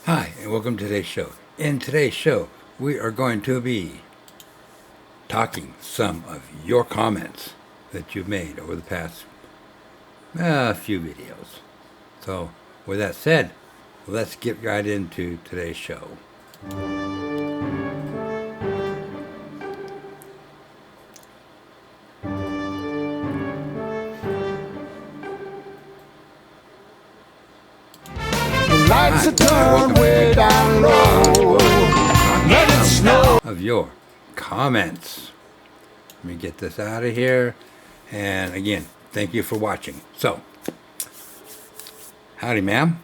Hi, and welcome to today's show. In today's show, we are going to be talking some of your comments that you've made over the past few videos. So, with that said, let's get right into today's show. Lights are turned way down low. Let it snow. Of your comments. Let me get this out of here. And again, thank you for watching. So, howdy, ma'am.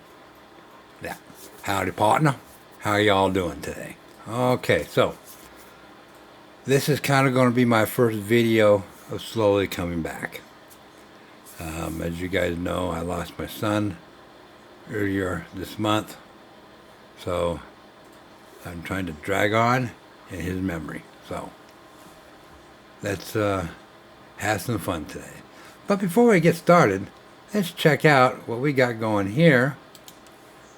Yeah. Howdy, partner. How y'all doing today? Okay, so this is kind of going to be my first video of slowly coming back. As you guys know, I lost my son earlier this month, so I'm trying to drag on in his memory. So let's have some fun today. But before we get started, let's check out what we got going here.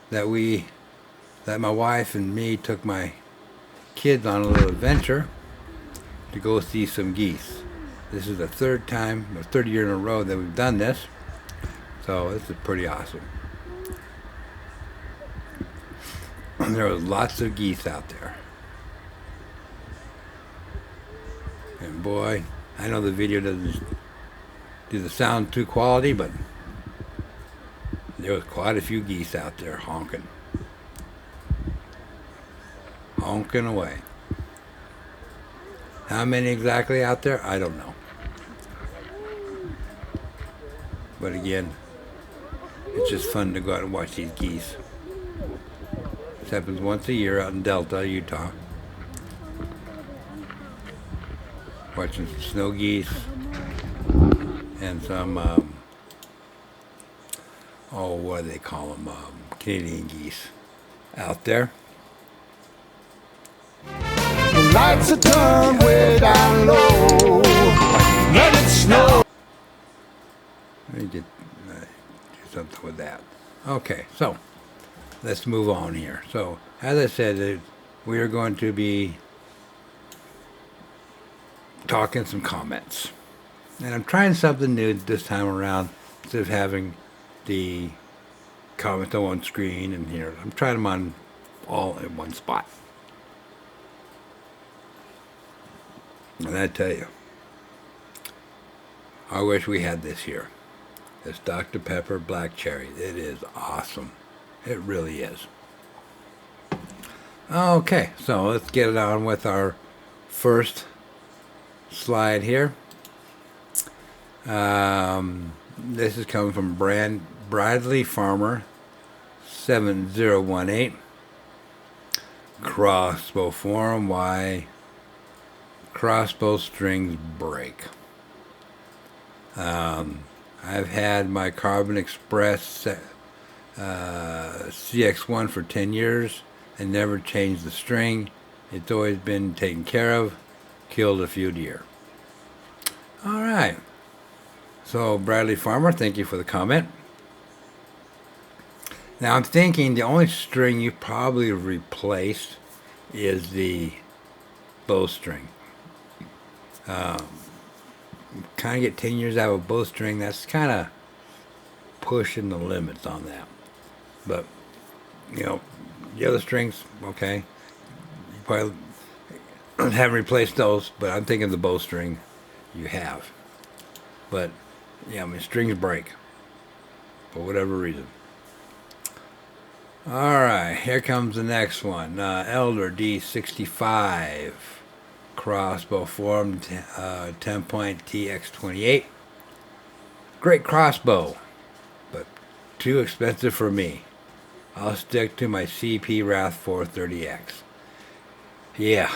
That my wife and me took my kids on a little adventure to go see some geese. This is the third year in a row that we've done this, so this is pretty awesome. There was lots of geese out there. And boy, I know the video doesn't do the sound too quality, but there was quite a few geese out there honking. Honking away. How many exactly out there? I don't know. But again, it's just fun to go out and watch these geese. This happens once a year out in Delta, Utah. Watching some snow geese and some, what do they call them? Canadian geese out there. The lights are turned way down low. Let it snow. Let me do something with that. Okay, so let's move on here. So, as I said, we are going to be talking some comments. And I'm trying something new this time around. Instead of having the comments on one screen and here, I'm trying them on all in one spot. And I tell you, I wish we had this here. This Dr. Pepper Black Cherry. It is awesome. It really is. Okay, so let's get it on with our first slide here. This is coming from Bradley Farmer 7018. CROSSBOW FORUM. Why crossbow strings break. I've had my Carbon Express CX1 for 10 years and never changed the string. It's always been taken care of. Killed a few deer. All right. So Bradley Farmer, thank you for the comment. Now I'm thinking the only string you probably replaced is the bowstring. Kind of get 10 years out of a bowstring. That's kind of pushing the limits on that. But, you know, the other strings, okay. You probably haven't replaced those, but I'm thinking the bowstring you have. But, yeah, I mean, strings break for whatever reason. All right, here comes the next one. Elder D65. CROSSBOW FORUM 10-point TX28. Great crossbow, but too expensive for me. I'll stick to my CP Wrath 430X. Yeah,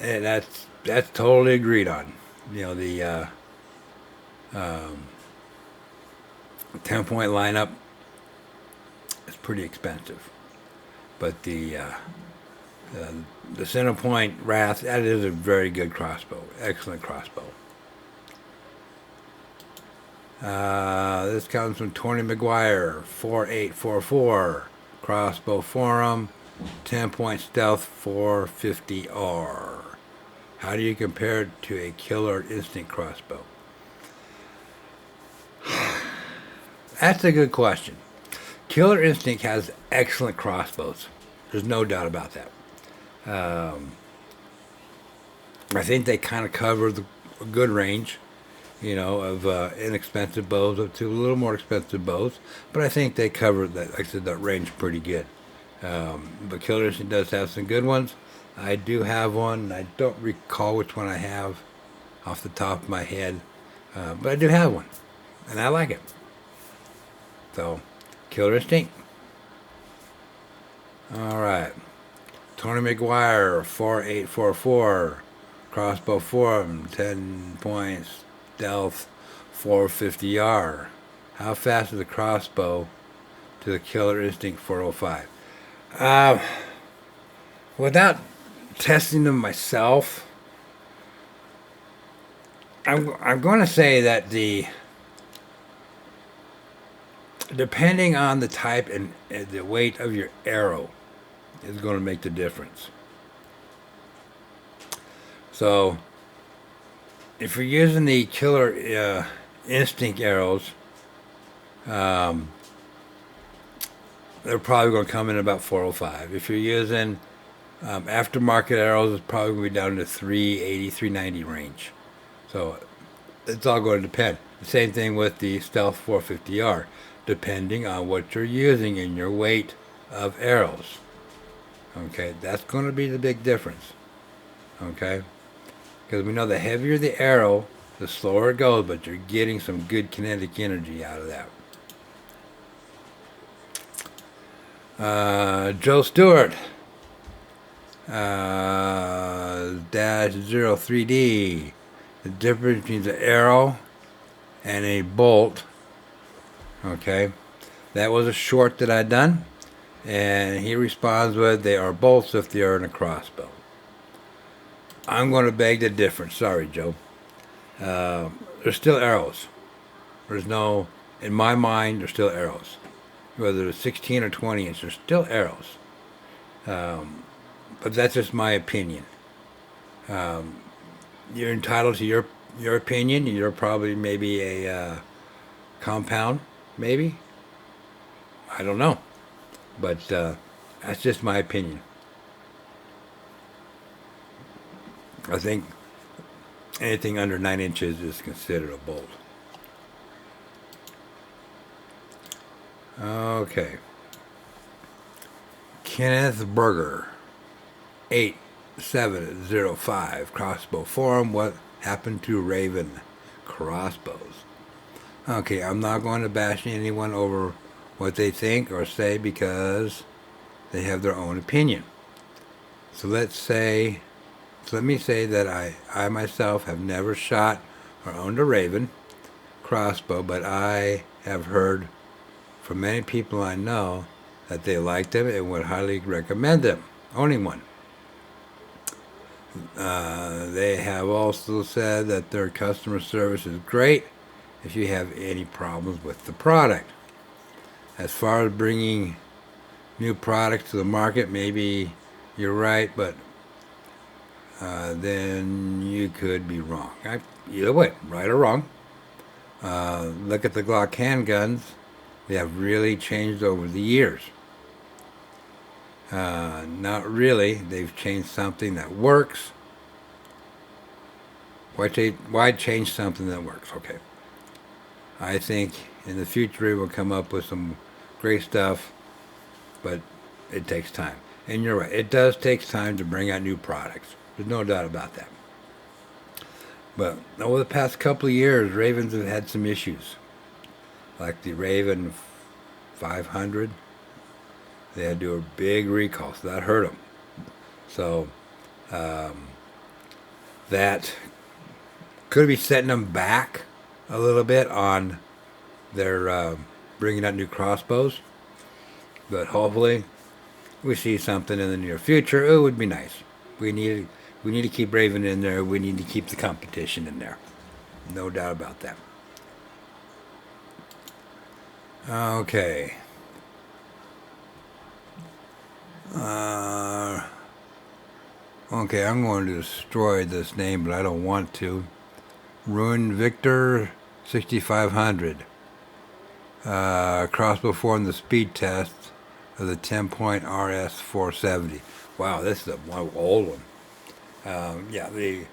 and that's totally agreed on. You know, the 10-point lineup is pretty expensive, but the center point Wrath, that is a very good crossbow. Excellent crossbow. This comes from Tony McGuire, 4844. CROSSBOW FORUM 10-point stealth 450R. How do you compare it to a Killer Instinct crossbow? That's a good question. Killer Instinct has excellent crossbows. There's no doubt about that. I think they kind of cover a good range, you know, of inexpensive bows up to a little more expensive bows. But I think they cover that, like I said, that range pretty good. But Killer Instinct does have some good ones. I do have one, and I don't recall which one I have off the top of my head. But I do have one, and I like it. So, Killer Instinct. All right. Tony McGuire, 4844. CROSSBOW FORUM, 10 points, stealth, 450R. How fast is the crossbow to the Killer Instinct 405? Without testing them myself, I'm going to say that depending on the type and the weight of your arrow is going to make the difference. So, if you're using the Killer Instinct arrows, they're probably going to come in about 405. If you're using aftermarket arrows, it's probably going to be down to 380, 390 range. So, it's all going to depend. The same thing with the Stealth 450R, depending on what you're using in your weight of arrows. Okay, that's going to be the big difference. Okay, because we know the heavier the arrow, the slower it goes, but you're getting some good kinetic energy out of that. Joe Stewart, dash 03D. The difference between the arrow and a bolt. Okay, that was a short that I done, and he responds with, they are bolts if they are in a crossbow. I'm going to beg the difference. Sorry, Joe. There's still arrows. There's no, in my mind, there's still arrows. Whether it's 16 or 20 inch, there's still arrows. But that's just my opinion. You're entitled to your opinion. You're probably maybe a compound, maybe. I don't know. But that's just my opinion. I think anything under 9 inches is considered a bolt. Okay. Kenneth Berger, 8705, CROSSBOW FORUM. What happened to Raven crossbows? Okay, I'm not going to bash anyone over what they think or say because they have their own opinion. So let me say that I myself have never shot or owned a Raven crossbow, but I have heard from many people I know that they like them and would highly recommend them, owning one. They have also said that their customer service is great if you have any problems with the product. As far as bringing new products to the market, maybe you're right, but then you could be wrong. Either way, right or wrong. Look at the Glock handguns. They have really changed over the years. Not really. They've changed something that works. Why change something that works? Okay. I think in the future we will come up with some great stuff, but it takes time. And you're right. It does take time to bring out new products. There's no doubt about that. But over the past couple of years, Ravens have had some issues. Like the Raven 500. They had to do a big recall, so that hurt them. So that could be setting them back a little bit on their bringing out new crossbows. But hopefully we see something in the near future. It would be nice. We need to keep Raven in there. We need to keep the competition in there. No doubt about that. Okay. Okay, I'm going to destroy this name, but I don't want to. Ruin Victor 6500. Crossbow Forum, the speed test of the 10-point RS 470. Wow, this is one old one. Yeah, it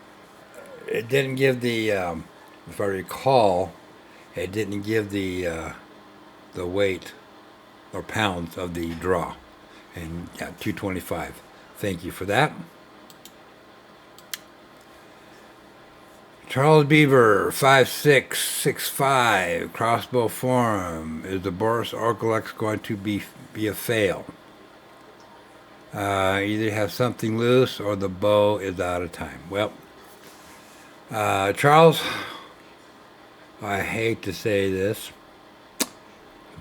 didn't give the, if I recall, it didn't give the weight or pounds of the draw. And yeah, 225. Thank you for that. Charles Beaver 5665 Crossbow Forum. Is the Boris Oracle X going to be a fail? Either have something loose or the bow is out of time. Well, Charles, I hate to say this,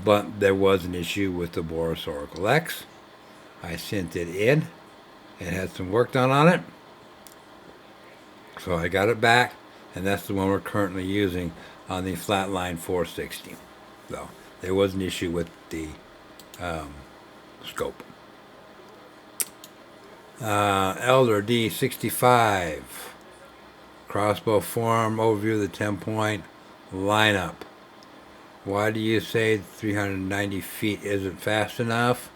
but there was an issue with the Boris Oracle X. I sent it in. It had some work done on it. So I got it back, and that's the one we're currently using on the Flatline 460. So there was an issue with the scope. Elder D65 Crossbow Forum overview of the 10-point lineup. Why do you say 390 feet isn't fast enough?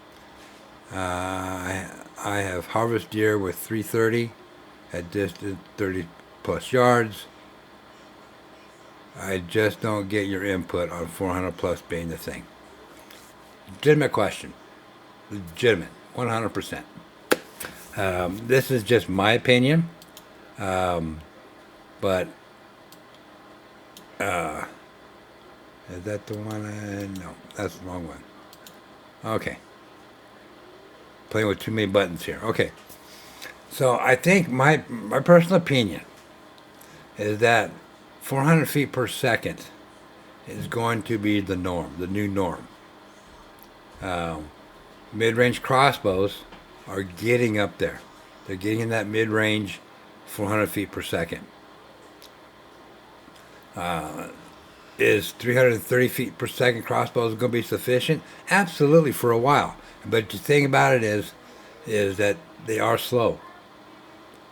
I have harvest deer with 330 at distance 30 plus yards. I just don't get your input on 400 plus being the thing. Legitimate question. Legitimate. 100%. This is just my opinion. But is that the one? No, that's the wrong one. Okay. Playing with too many buttons here. Okay. So I think my personal opinion is that 400 feet per second is going to be the norm, the new norm. Mid-range crossbows are getting up there. They're getting in that mid-range 400 feet per second. Is 330 feet per second crossbows going to be sufficient? Absolutely, for a while. But the thing about it is that they are slow.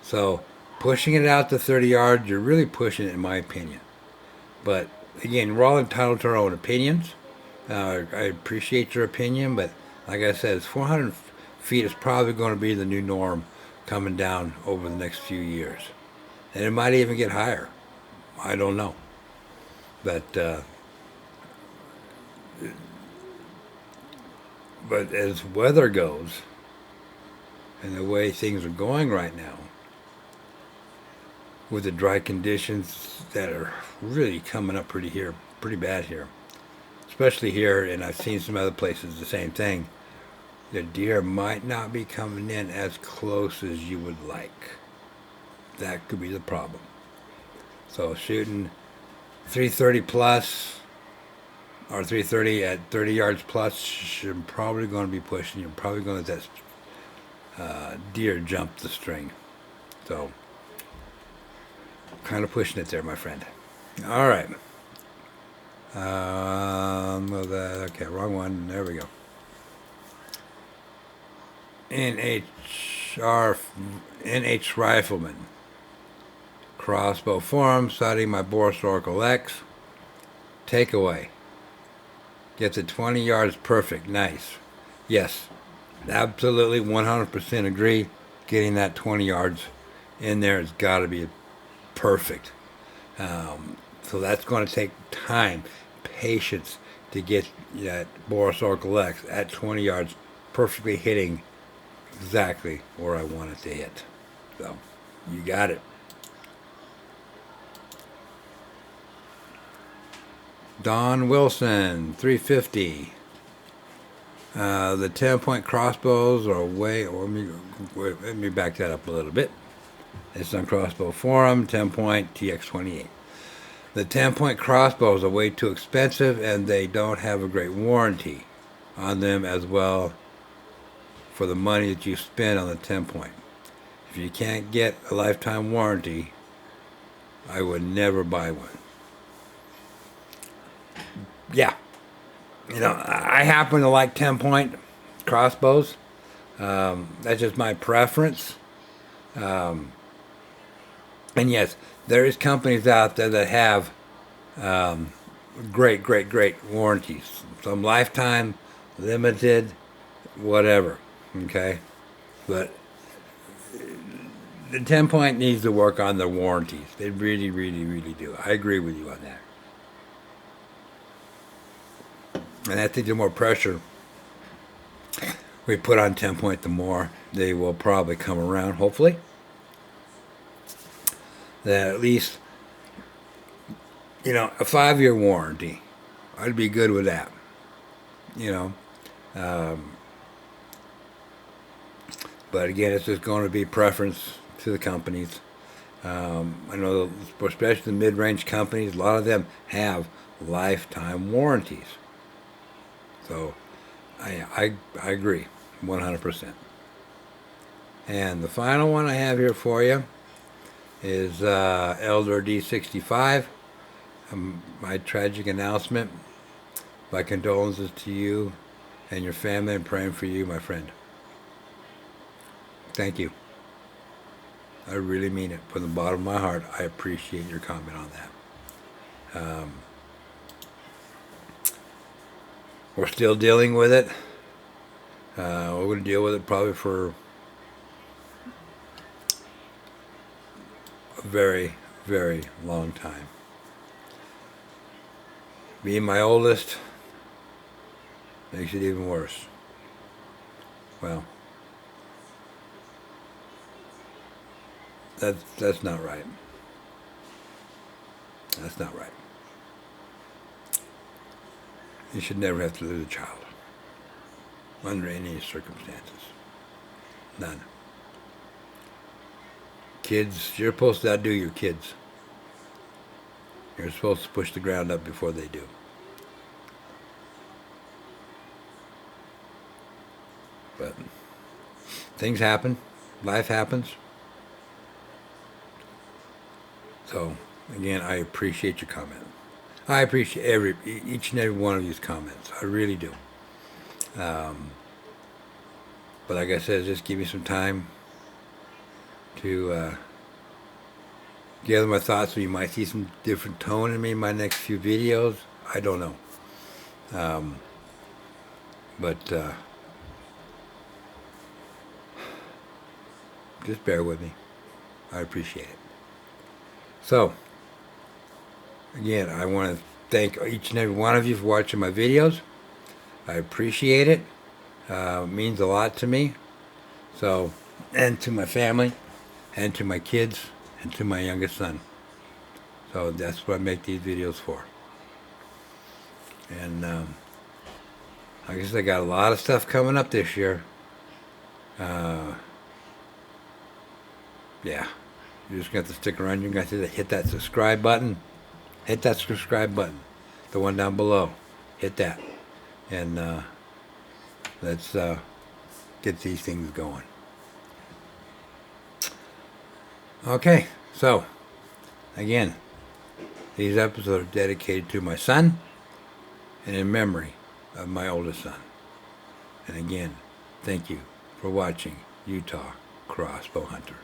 So pushing it out to 30 yards, you're really pushing it, in my opinion. But again, we're all entitled to our own opinions. I appreciate your opinion, but like I said, 400 feet is probably going to be the new norm coming down over the next few years. And it might even get higher. I don't know. But as weather goes, and the way things are going right now, with the dry conditions that are really coming up pretty bad here, especially here, and I've seen some other places the same thing, the deer might not be coming in as close as you would like. That could be the problem. So shooting 330 plus or 330 at 30 yards plus, you're probably going to be pushing. You're probably going to let that deer jump the string. So kind of pushing it there, my friend. All right. Okay, wrong one. There we go. NH Rifleman. Crossbow Forum, citing my Boris Oracle X. Takeaway. Gets it 20 yards perfect. Nice. Yes, absolutely 100% agree. Getting that 20 yards in there has got to be perfect. So that's going to take time, patience to get that Boris Oracle X at 20 yards perfectly hitting exactly where I want it to hit. So you got it. Don Wilson, 350. The 10-point crossbows are way, or let me back that up a little bit. It's on Crossbow Forum, 10-point TX28. The 10-point crossbows are way too expensive, and they don't have a great warranty on them as well for the money that you spend on the 10-point. If you can't get a lifetime warranty, I would never buy one. Yeah. You know, I happen to like 10-point crossbows. That's just my preference. And yes, there is companies out there that have great warranties. Some lifetime, limited, whatever. Okay, but the 10 point needs to work on their warranties. They really do. I agree with you on that. And I think the more pressure we put on 10 point, the more they will probably come around, hopefully. That at least, you know, a 5-year warranty, I'd be good with that. You know, but again, it's just going to be preference to the companies. I know, especially the mid-range companies, a lot of them have lifetime warranties. So I agree 100%. And the final one I have here for you is Elder D65. My tragic announcement. My condolences to you and your family, and praying for you, my friend. Thank you. I really mean it. From the bottom of my heart, I appreciate your comment on that. We're still dealing with it. We're going to deal with it probably for a very long time. Being my oldest makes it even worse. Well, that's not right. That's not right. You should never have to lose a child under any circumstances. None. Kids, you're supposed to outdo your kids. You're supposed to push the ground up before they do. But things happen. Life happens. So, again, I appreciate your comment. I appreciate each and every one of these comments. I really do. But like I said, just give me some time to gather my thoughts. So you might see some different tone in me in my next few videos. I don't know. But just bear with me. I appreciate it. So, again, I want to thank each and every one of you for watching my videos. I appreciate it. It means a lot to me. So, and to my family, and to my kids, and to my youngest son. So that's what I make these videos for. And I guess I got a lot of stuff coming up this year. Yeah. You're just going to have to stick around. You're going to have to hit that subscribe button. Hit that subscribe button. The one down below. Hit that. And let's get these things going. Okay. So, again, these episodes are dedicated to my son and in memory of my oldest son. And again, thank you for watching Utah Crossbow Hunter.